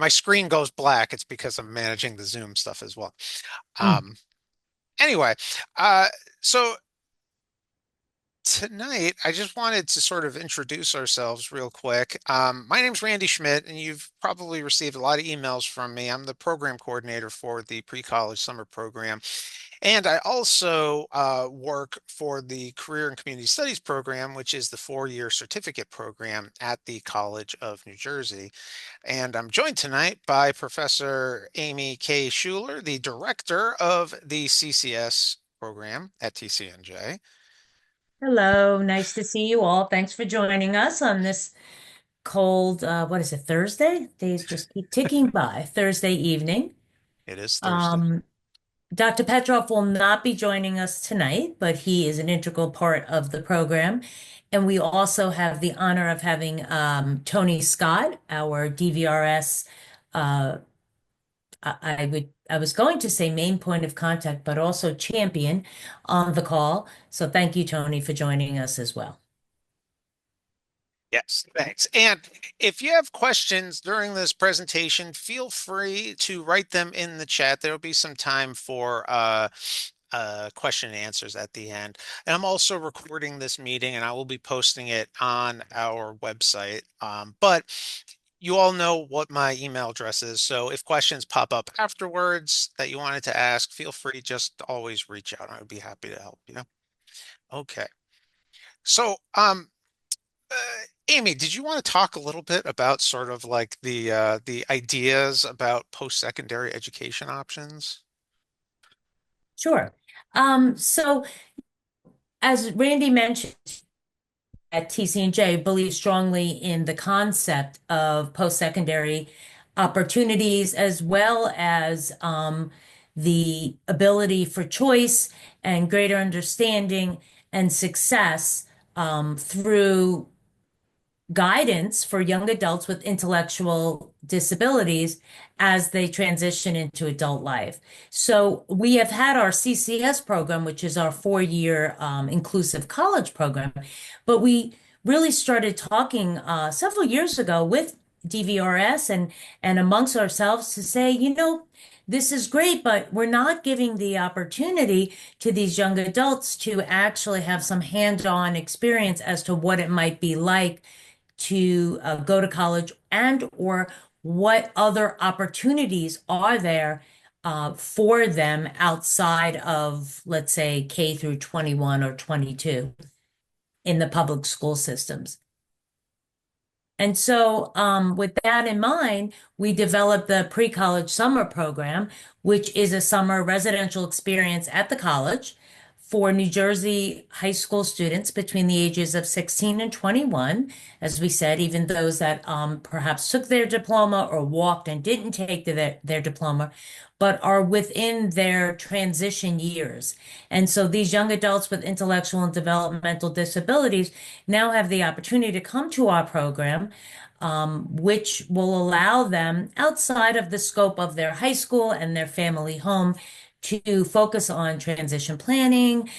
my screen goes black, it's because I'm managing the Zoom stuff as well. Mm. Um, anyway, uh, so tonight I just wanted to sort of introduce ourselves real quick. My name's Randy Schmidt, and you've probably received a lot of emails from me. I'm the program coordinator for the pre-college summer program. And I also work for the Career and Community Studies program, which is the 4-year certificate program at the College of New Jersey. And I'm joined tonight by Professor Amy K. Schuler, the director of the CCS program at TCNJ. Hello, nice to see you all. Thanks for joining us on this cold, what is it, Thursday? Days just keep ticking by. Thursday evening. It is Thursday. Um, Dr. Petrov will not be joining us tonight, but he is an integral part of the program. And we also have the honor of having Tony Scott, our DVRS. Uh, I was going to say main point of contact, but also champion on the call. So thank you, Tony, for joining us as well. Yes, thanks. And if you have questions during this presentation, feel free to write them in the chat. There will be some time for question and answers at the end. And I'm also recording this meeting and I will be posting it on our website. But you all know what my email address is. So if questions pop up afterwards that you wanted to ask, feel free just to always reach out. I would be happy to help you. Okay. So, Amy, did you want to talk a little bit about sort of like the ideas about post-secondary education options? Sure. So as Randy mentioned, at TC&J believes strongly in the concept of post-secondary opportunities as well as the ability for choice and greater understanding and success through guidance for young adults with intellectual disabilities as they transition into adult life. So we have had our CCS program, which is our 4-year inclusive college program, but we really started talking several years ago with DVRS and amongst ourselves to say, this is great, but we're not giving the opportunity to these young adults to actually have some hands-on experience as to what it might be like to go to college and or what other opportunities are there for them outside of, let's say, K through 21 or 22 in the public school systems. And so, with that in mind, we developed the pre-college summer program, which is a summer residential experience at the college for New Jersey high school students between the ages of 16 and 21. As we said, even those that perhaps took their diploma or walked and didn't take their diploma, but are within their transition years. And so these young adults with intellectual and developmental disabilities now have the opportunity to come to our program, which will allow them, outside of the scope of their high school and their family home, to focus on transition planning,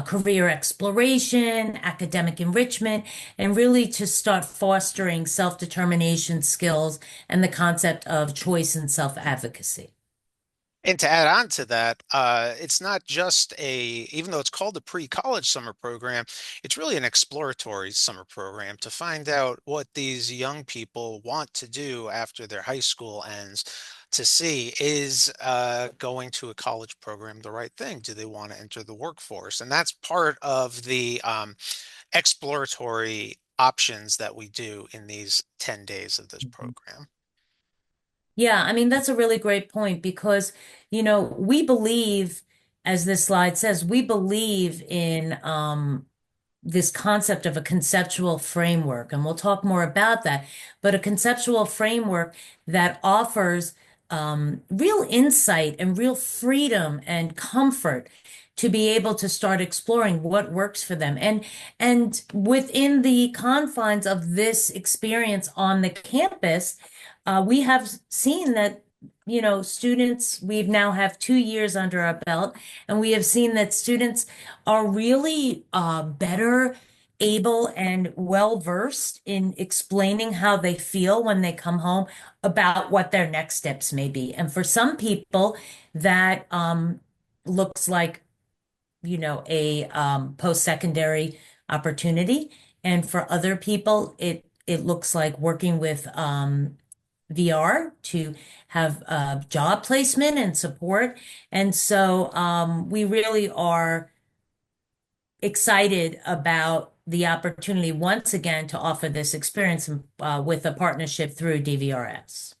career exploration, academic enrichment, and really to start fostering self-determination skills and the concept of choice and self-advocacy. And to add on to that, it's not just even though it's called a pre-college summer program, it's really an exploratory summer program to find out what these young people want to do after their high school ends, to see is going to a college program the right thing? Do they want to enter the workforce? And that's part of the exploratory options that we do in these 10 days of this program. Yeah, I mean, that's a really great point because, we believe, as this slide says, we believe in this concept of a conceptual framework, and we'll talk more about that, but a conceptual framework that offers real insight and real freedom and comfort to be able to start exploring what works for them. And within the confines of this experience on the campus, we have seen that, students, we've now have 2 years under our belt, and we have seen that students are really better able and well versed in explaining how they feel when they come home about what their next steps may be. And for some people, that looks like, a post-secondary opportunity. And for other people, it looks like working with VR to have job placement and support. And so we really are excited about the opportunity once again to offer this experience with a partnership through DVRS.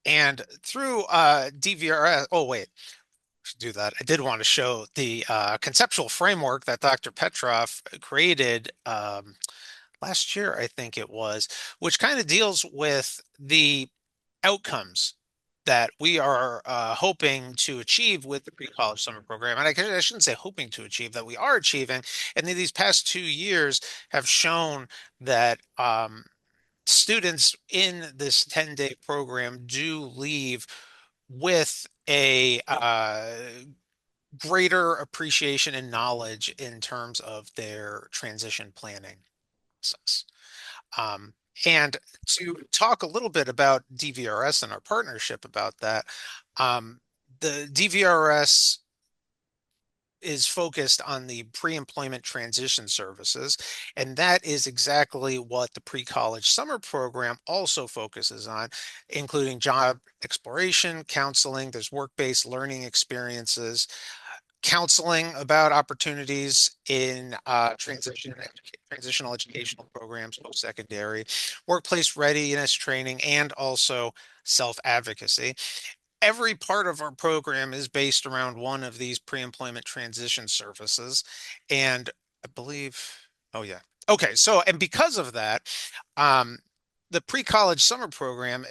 And through DVRS, oh wait, to do that, I did want to show the conceptual framework that Dr. Petrov created last year, I think it was, which kind of deals with the outcomes that we are hoping to achieve with the pre-college summer program. And I shouldn't say hoping to achieve, that we are achieving. And these past 2 years have shown that students in this 10-day program do leave with a greater appreciation and knowledge in terms of their transition planning process. Um, and to talk a little bit about DVRS and our partnership about that, um, the DVRS is focused on the pre-employment transition services, and that is exactly what the pre-college summer program also focuses on, including job exploration, counseling, there's work-based learning experiences, counseling about opportunities in transitional educational programs, post-secondary, workplace readiness training, and also self-advocacy. Every part of our program is based around one of these pre-employment transition services. And I believe, oh yeah. Okay, so, and because of that, um, the pre-college summer program,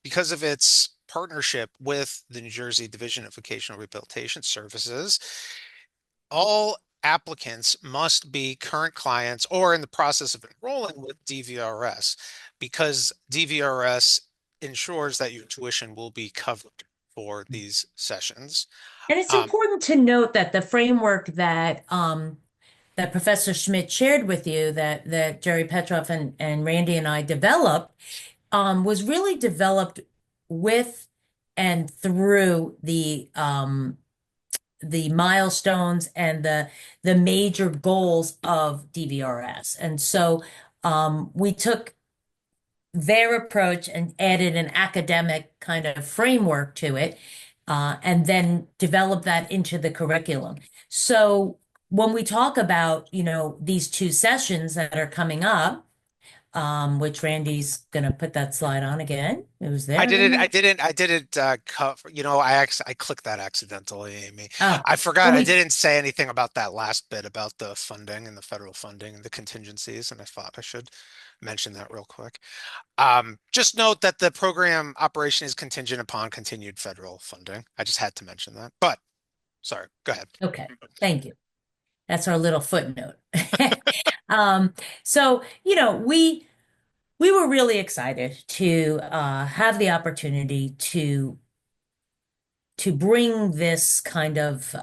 because of its partnership with the New Jersey Division of Vocational Rehabilitation Services, all applicants must be current clients or in the process of enrolling with DVRS because DVRS ensures that your tuition will be covered for these sessions. And it's Um, important to note that the framework that Professor Schmidt shared with you, that Jerry Petroff and Randy and I developed, was really developed with and through the milestones and the major goals of DVRS. And so we took their approach and added an academic kind of framework to it, and then developed that into the curriculum. So when we talk about, these two sessions that are coming up, which Randy's gonna put that slide on again. It was I there, didn't, wasn't I it? didn't, I didn't cover, I clicked that accidentally, Amy. Oh, I well, forgot I we didn't say anything about that last bit about the funding and the federal funding and the contingencies, and I thought I should mention that real quick. Just note that the program operation is contingent upon continued federal funding. I just had to mention that. But sorry, go ahead. okay. Thank you. That's our little footnote. Um, so, we were really excited to have the opportunity to bring this kind of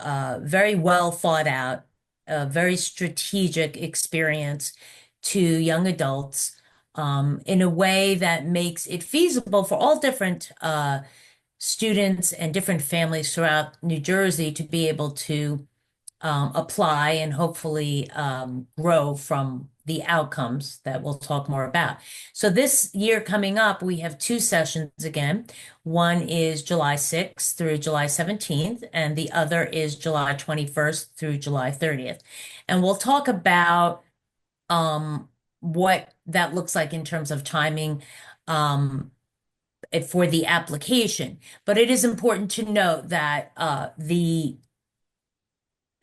very well thought out, very strategic experience to young adults in a way that makes it feasible for all different students and different families throughout New Jersey to be able to apply and hopefully grow from the outcomes that we'll talk more about. So this year coming up, we have two sessions again. One is July 6th through July 17th, and the other is July 21st through July 30th. And we'll talk about what that looks like in terms of timing for the application. But it is important to note that the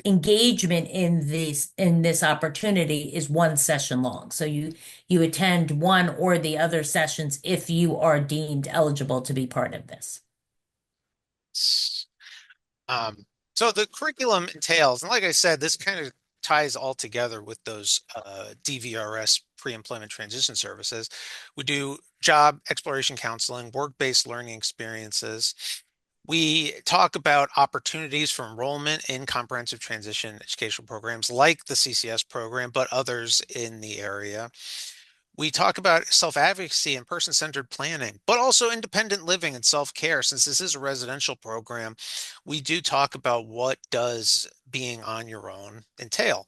engagement in this opportunity is one session long. So you attend one or the other sessions if you are deemed eligible to be part of this. Um, so the curriculum entails, and like I said, this kind of ties all together with those DVRS pre-employment transition services. We do job exploration counseling, work-based learning experiences, We talk about opportunities for enrollment in comprehensive transition educational programs like the CCS program, but others in the area. We talk about self-advocacy and person-centered planning, but also independent living and self-care. Since this is a residential program, we do talk about what does being on your own entail.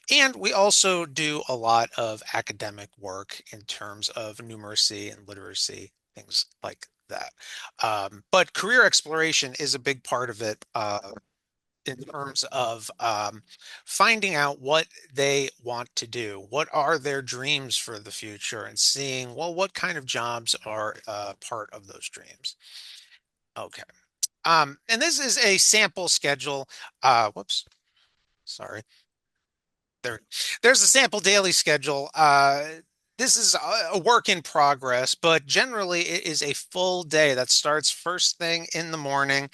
And we also do a lot of academic work in terms of numeracy and literacy, things like that. But career exploration is a big part of it. In terms of finding out what they want to do, what are their dreams for the future, and seeing, well, what kind of jobs are part of those dreams. Okay. And this is a sample schedule. Whoops, sorry. There, there's a sample daily schedule. This is a work in progress, but generally it is a full day that starts first thing in the morning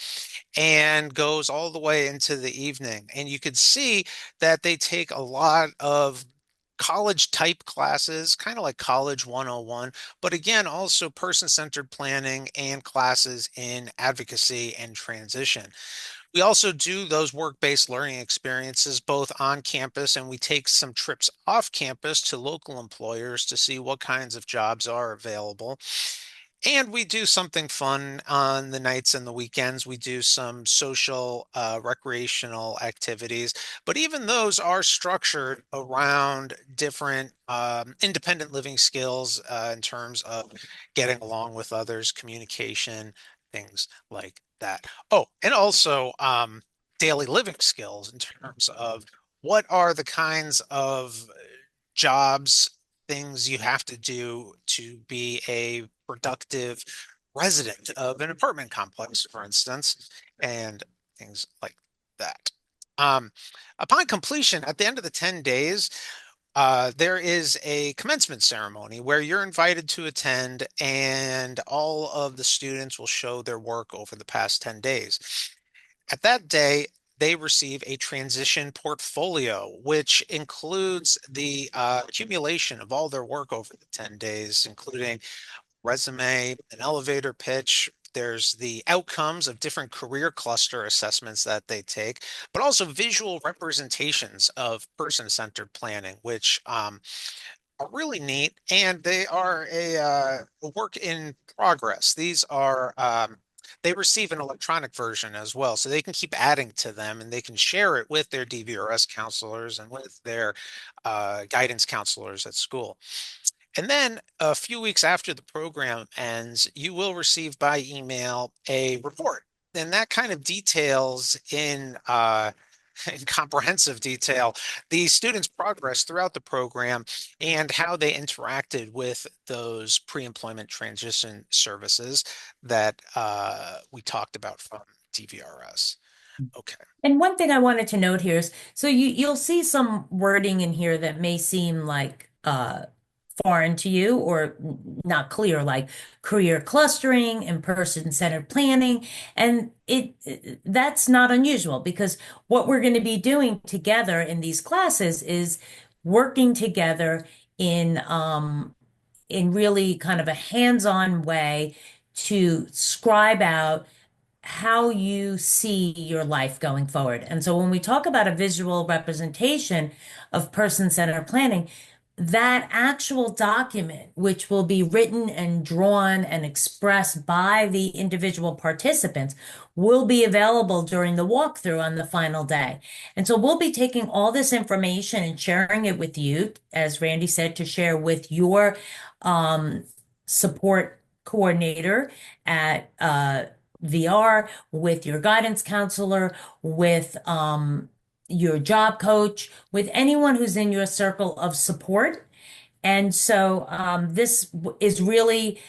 and goes all the way into the evening. And you could see that they take a lot of college type classes, kind of like College 101, but again, also person-centered planning and classes in advocacy and transition. We also do those work-based learning experiences both on campus, and we take some trips off campus to local employers to see what kinds of jobs are available. And we do something fun on the nights and the weekends. We do some social, recreational activities, but even those are structured around different independent living skills in terms of getting along with others, communication, things like that. Oh, and also daily living skills in terms of what are the kinds of jobs, things you have to do to be a productive resident of an apartment complex, for instance, and things like that. Um, Upon completion, at the end of the 10 days, there is a commencement ceremony where you're invited to attend, and all of the students will show their work over the past 10 days. At that day, they receive a transition portfolio, which includes the accumulation of all their work over the 10 days, including resume, an elevator pitch. There's the outcomes of different career cluster assessments that they take, but also visual representations of person-centered planning, which are really neat, and they are a work in progress. These are they receive an electronic version as well, so they can keep adding to them, and they can share it with their DVRS counselors and with their guidance counselors at school. And then a few weeks after the program ends, you will receive by email a report. And that kind of details in comprehensive detail the students' progress throughout the program and how they interacted with those pre-employment transition services that we talked about from DVRS. Okay. And one thing I wanted to note here is, so you'll see some wording in here that may seem like foreign to you or not clear, like career clustering and person-centered planning. And that's not unusual because what we're going to be doing together in these classes is working together in really kind of a hands-on way to scribe out how you see your life going forward. And so when we talk about a visual representation of person-centered planning, that actual document, which will be written and drawn and expressed by the individual participants, will be available during the walkthrough on the final day. And so we'll be taking all this information and sharing it with you, as Randy said, to share with your um, support coordinator at VR, with your guidance counselor, with your job coach, with anyone who's in your circle of support. And so this is really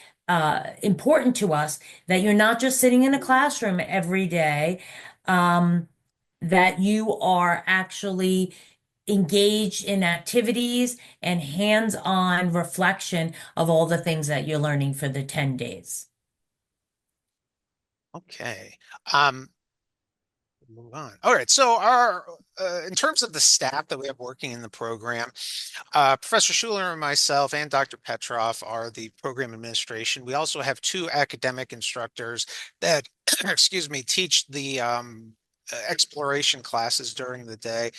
important to us that you're not just sitting in a classroom every day, um, that you are actually engaged in activities and hands-on reflection of all the things that you're learning for the 10 days. Okay. Um, Move on. All right. So in terms of the staff that we have working in the program, Professor Schuler and myself and Dr. Petroff are the program administration. We also have two academic instructors that, excuse me, teach the exploration classes during the day,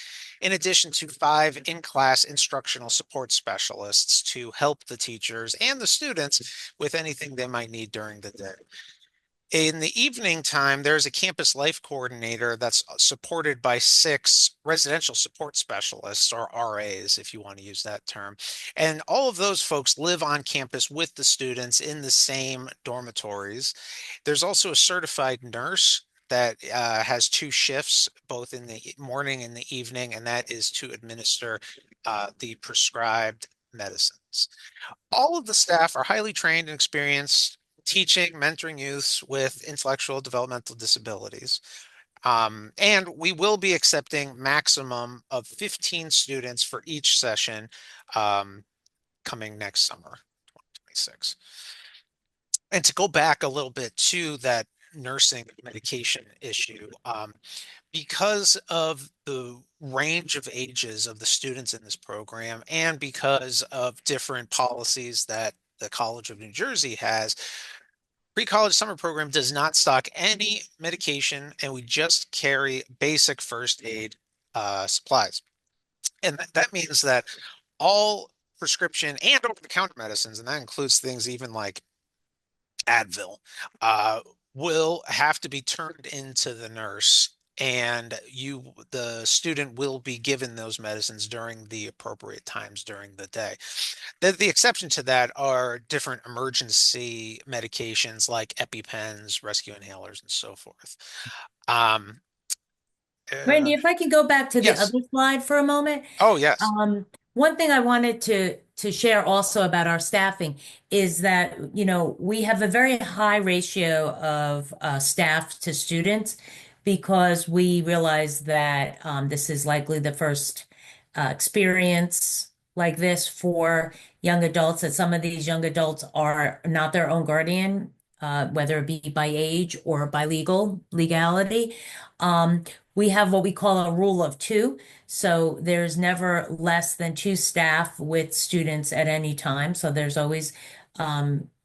in addition to five in-class instructional support specialists to help the teachers and the students with anything they might need during the day. In the evening time, there's a campus life coordinator that's supported by six residential support specialists, or RAs, if you want to use that term. And all of those folks live on campus with the students in the same dormitories. There's also a certified nurse that has two shifts, both in the morning and the evening, and that is to administer the prescribed medicines. All of the staff are highly trained and experienced teaching, mentoring youths with intellectual developmental disabilities. And we will be accepting maximum of 15 students for each session coming next summer, 2026. And to go back a little bit to that nursing medication issue, because of the range of ages of the students in this program and because of different policies that the College of New Jersey has, pre-college summer program does not stock any medication, and we just carry basic first aid supplies. And that means that all prescription and over-the-counter medicines, and that includes things even like Advil, uh, will have to be turned into the nurse, and the student will be given those medicines during the appropriate times during the day. The exception to that are different emergency medications like EpiPens, rescue inhalers, and so forth. Um, uh, Randy, if I could go back to the yes. other slide for a moment. Oh, yes. One thing I wanted to share also about our staffing is that, we have a very high ratio of staff to students because we realize that this is likely the first experience like this for young adults, that some of these young adults are not their own guardian, whether it be by age or by legality. Um, we have what we call a rule of two. So there's never less than two staff with students at any time. So there's always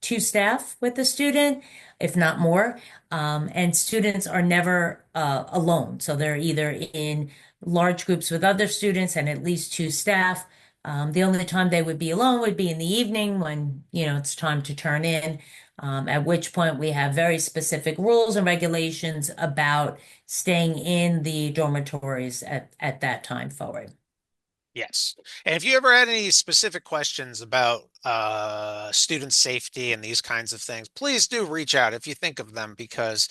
two staff with the student, if not more. And students are never alone. So they're either in large groups with other students and at least two staff. The only time they would be alone would be in the evening when, it's time to turn in, at which point we have very specific rules and regulations about staying in the dormitories at that time forward. Yes. And if you ever had any specific questions about student safety and these kinds of things, please do reach out if you think of them, because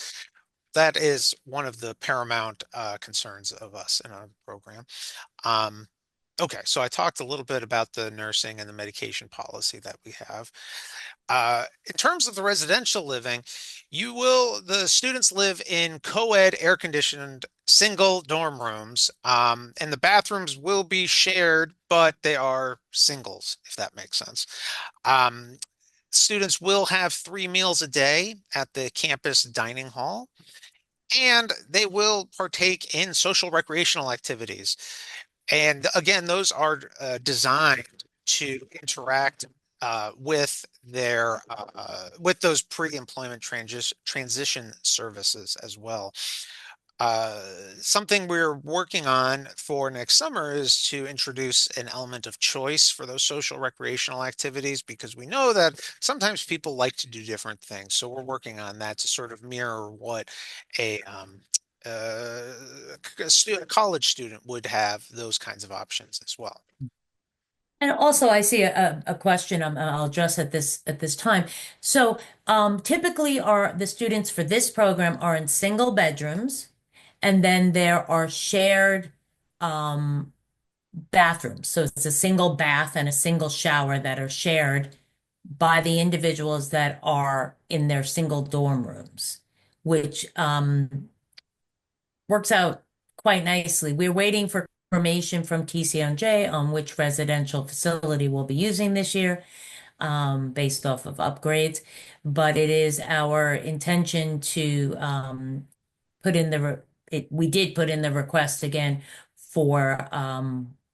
that is one of the paramount concerns of us in our program. Um, okay, so I talked a little bit about the nursing and the medication policy that we have. In terms of the residential living, the students live in co-ed air-conditioned single dorm rooms, and the bathrooms will be shared, but they are singles, if that makes sense. Um, Students will have three meals a day at the campus dining hall, and they will partake in social recreational activities. And again, those are designed to interact with those pre-employment transition services as well. Uh, Something we're working on for next summer is to introduce an element of choice for those social recreational activities, because we know that sometimes people like to do different things. So we're working on that to sort of mirror what a uh, a college student would have those kinds of options as well. And also, I see a question I'll address at this time. So, typically, the students for this program are in single bedrooms, and then there are shared um, bathrooms. So it's a single bath and a single shower that are shared by the individuals that are in their single dorm rooms, which works out quite nicely. We're waiting for information from TCNJ on which residential facility we'll be using this year, based off of upgrades. But it is our intention to put in we did put in the request again for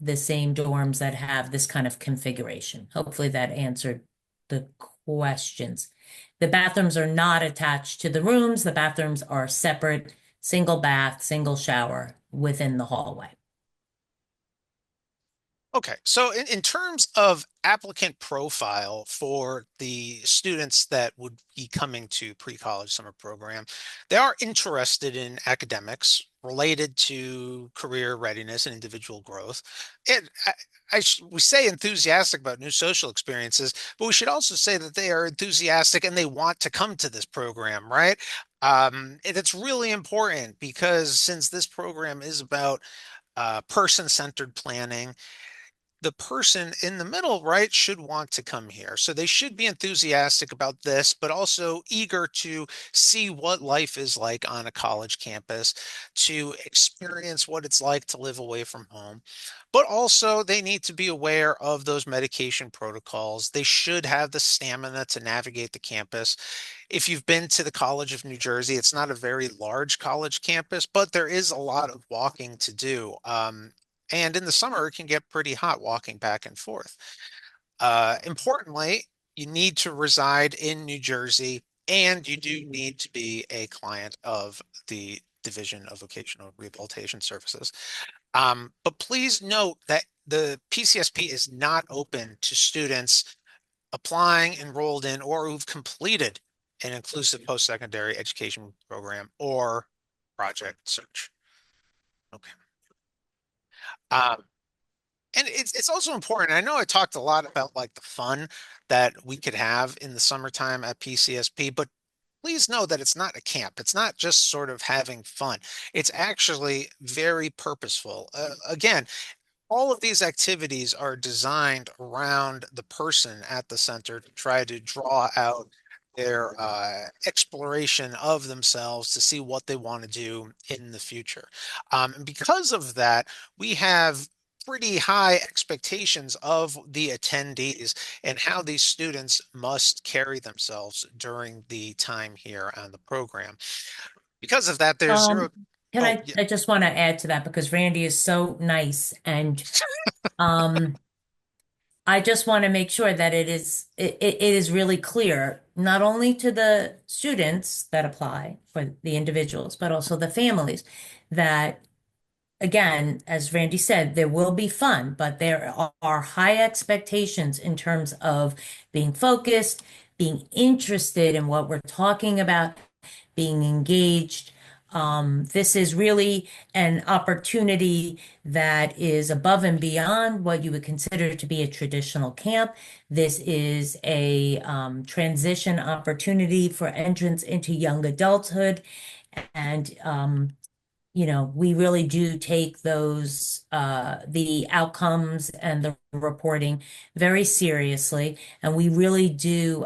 the same dorms that have this kind of configuration. Hopefully that answered the questions. The bathrooms are not attached to the rooms. The bathrooms are separate, single bath, single shower within the hallway. Okay, so in terms of applicant profile for the students that would be coming to pre-college summer program, they are interested in academics related to career readiness and individual growth. And we say enthusiastic about new social experiences, but we should also say that they are enthusiastic and they want to come to this program, right? And it's really important because since this program is about person-centered planning, the person in the middle, right, should want to come here. So they should be enthusiastic about this, but also eager to see what life is like on a college campus, to experience what it's like to live away from home. But also, they need to be aware of those medication protocols. They should have the stamina to navigate the campus. If you've been to the College of New Jersey, it's not a very large college campus, but there is a lot of walking to do. And in the summer, it can get pretty hot walking back and forth. Importantly, you need to reside in New Jersey, and you do need to be a client of the Division of Vocational Rehabilitation Services. But please note that the PCSP is not open to students applying, enrolled in, or who've completed an inclusive post-secondary education program or project search. Okay. Um, And it's also important. I know I talked a lot about like the fun that we could have in the summertime at PCSP, but please know that it's not a camp. It's not just sort of having fun. It's actually very purposeful. Again, all of these activities are designed around the person at the center to try to draw out their exploration of themselves to see what they want to do in the future. And because of that, we have pretty high expectations of the attendees and how these students must carry themselves during the time here on the program. Because of that, there's zero. Um, can Oh, I, yeah. I just want to add to that because Randy is so nice and um I just want to make sure that it is really clear, not only to the students that apply for the individuals, but also the families, that again, as Randy said, there will be fun, but there are high expectations in terms of being focused, being interested in what we're talking about, being engaged. This is really an opportunity that is above and beyond what you would consider to be a traditional camp. This is a transition opportunity for entrance into young adulthood. And we really do take those the outcomes and the reporting very seriously, and we really do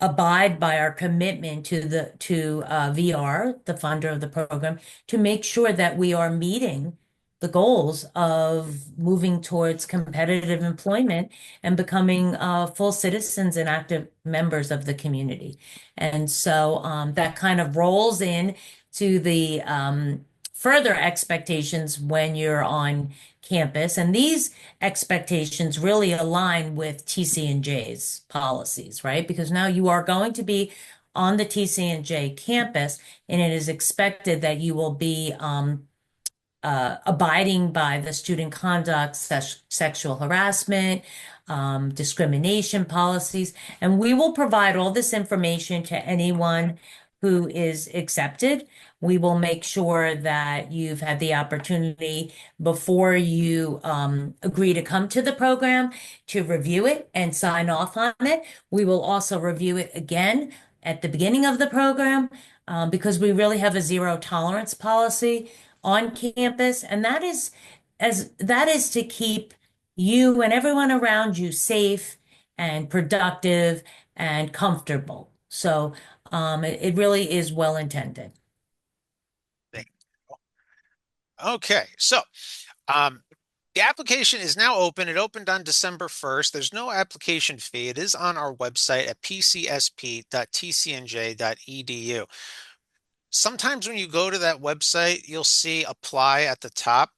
abide by our commitment to VR, the funder of the program, to make sure that we are meeting the goals of moving towards competitive employment and becoming full citizens and active members of the community. And so that kind of rolls in to the further expectations when you're on campus. And these expectations really align with TC&J's policies, right? Because now you are going to be on the TC&J campus, and it is expected that you will be abiding by the student conduct, sexual harassment, discrimination policies. And we will provide all this information to anyone who is accepted. We will make sure that you've had the opportunity before you agree to come to the program to review it and sign off on it. We will also review it again at the beginning of the program because we really have a zero tolerance policy on campus, and that is to keep you and everyone around you safe and productive and comfortable. So it really is well intended. Okay, so um, the application is now open. It opened on December 1st. There's no application fee. It is on our website at pcsp.tcnj.edu. Sometimes when you go to that website, you'll see apply at the top,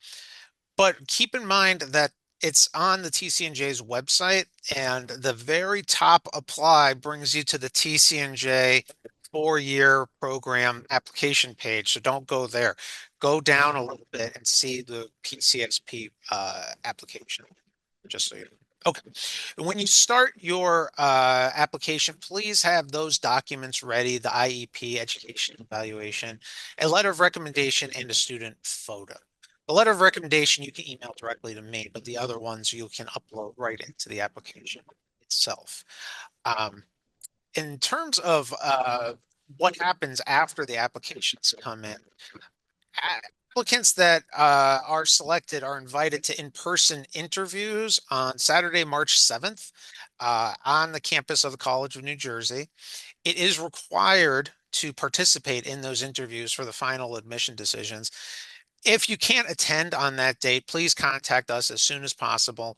but keep in mind that it's on the TCNJ's website, and the very top apply brings you to the TCNJ 4-year program application page. So don't go there. Go down a little bit and see the PCSP application, just so you know. Okay. When you start your application, please have those documents ready, the IEP, education evaluation, a letter of recommendation, and a student photo. The letter of recommendation you can email directly to me, but the other ones you can upload right into the application itself. Um, in terms of what happens after the applications come in, applicants that are selected are invited to in-person interviews on Saturday, March 7th, on the campus of the College of New Jersey. It is required to participate in those interviews for the final admission decisions. If you can't attend on that date, please contact us as soon as possible.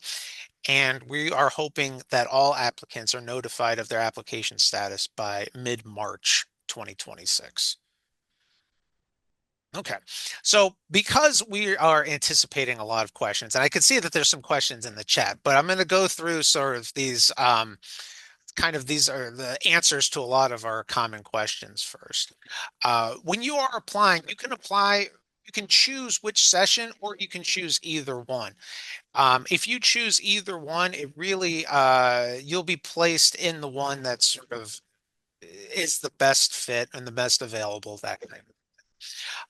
And we are hoping that all applicants are notified of their application status by mid-March 2026. Okay. So because we are anticipating a lot of questions, and I can see that there's some questions in the chat, but I'm going to go through sort of these these are the answers to a lot of our common questions first. When you are applying, you can choose which session or you can choose either one. If you choose either one, it really you'll be placed in the one that sort of is the best fit and the best available, that kind of.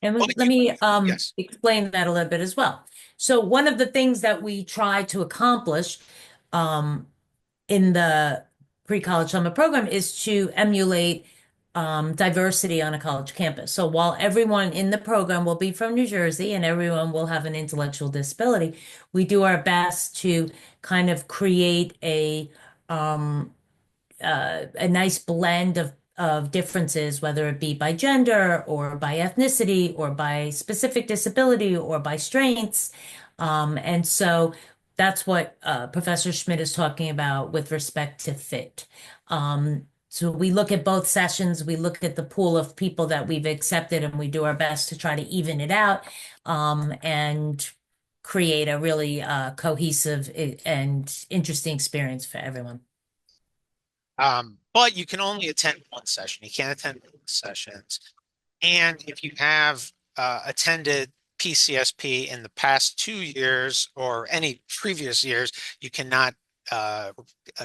And But let you, me yes. explain that a little bit as well. So one of the things that we try to accomplish um, in the pre-college summer program is to emulate diversity on a college campus. So while everyone in the program will be from New Jersey and everyone will have an intellectual disability, we do our best to kind of create a nice blend of differences, whether it be by gender or by ethnicity or by specific disability or by strengths. And so that's what Professor Schmidt is talking about with respect to fit. So we look at both sessions, we look at the pool of people that we've accepted, and we do our best to try to even it out and create a really cohesive and interesting experience for everyone. But you can only attend one session. You can't attend both sessions. And if you have attended PCSP in the past 2 years or any previous years, you cannot uh,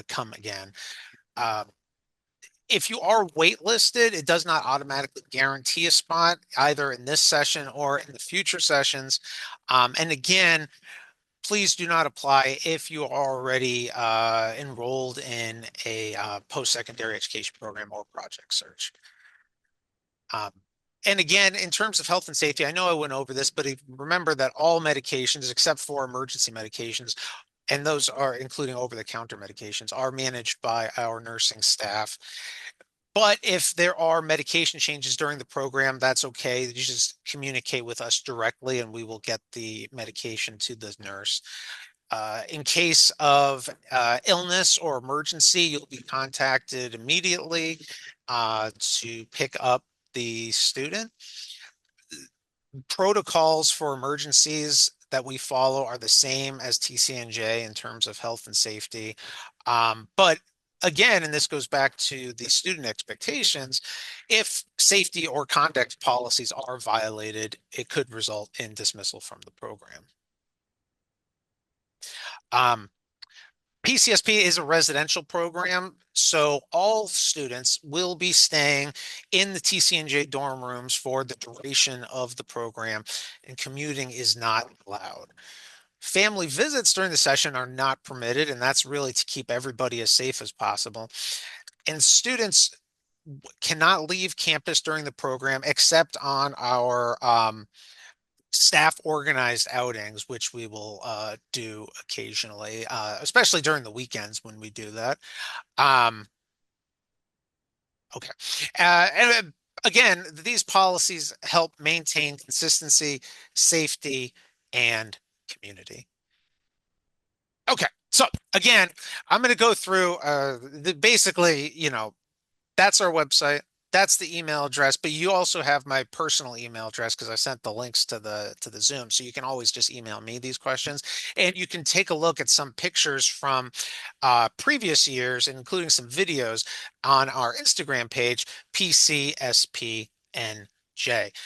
come again. Uh, if you are waitlisted, it does not automatically guarantee a spot either in this session or in the future sessions. And again, please do not apply if you are already enrolled in a post-secondary education program or project search. Um, and again, in terms of health and safety, I know I went over this, but remember that all medications, except for emergency medications, and those are including over-the-counter medications, are managed by our nursing staff. But if there are medication changes during the program, that's okay. You just communicate with us directly and we will get the medication to the nurse. In case of illness or emergency, you'll be contacted immediately to pick up the student. Protocols for emergencies that we follow are the same as TCNJ in terms of health and safety. But again, and this goes back to the student expectations, if safety or conduct policies are violated, it could result in dismissal from the program. Um, PCSP is a residential program, so all students will be staying in the TCNJ dorm rooms for the duration of the program, and commuting is not allowed. Family visits during the session are not permitted, and that's really to keep everybody as safe as possible. And students cannot leave campus during the program except on our staff organized outings, which we will do occasionally, especially during the weekends when we do that. Um, okay. And again, these policies help maintain consistency, safety, and community. Okay. So again, I'm going to go through basically, that's our website. That's the email address, but you also have my personal email address because I sent the links to the Zoom. So you can always just email me these questions. And you can take a look at some pictures from previous years, including some videos on our Instagram page, PCSPNJ.